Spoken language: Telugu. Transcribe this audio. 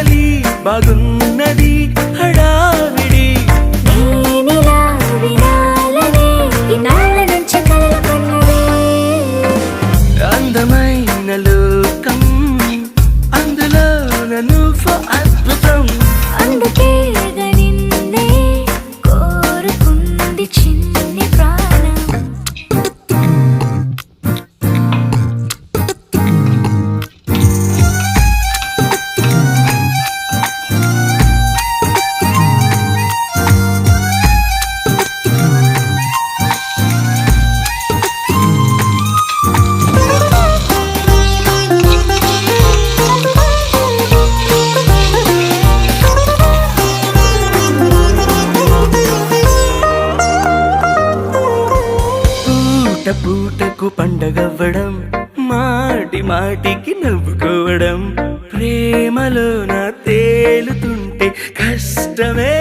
కదలి బాగున్నది హడావిడి నేనిలా వినాలనే ఇన్నాళ్ళ నుంచి కలలు కన్నదే అందమైన లోకం అందులో నువ్వు అద్భుతం అందుకే నిన్నే కోరుకుంది చిన్ని ప్రాణం పూట పూటకు పండగవ్వడం మాటి మాటికి నవ్వుకోవడం ప్రేమలో నా తేలుతుంటే కష్టమే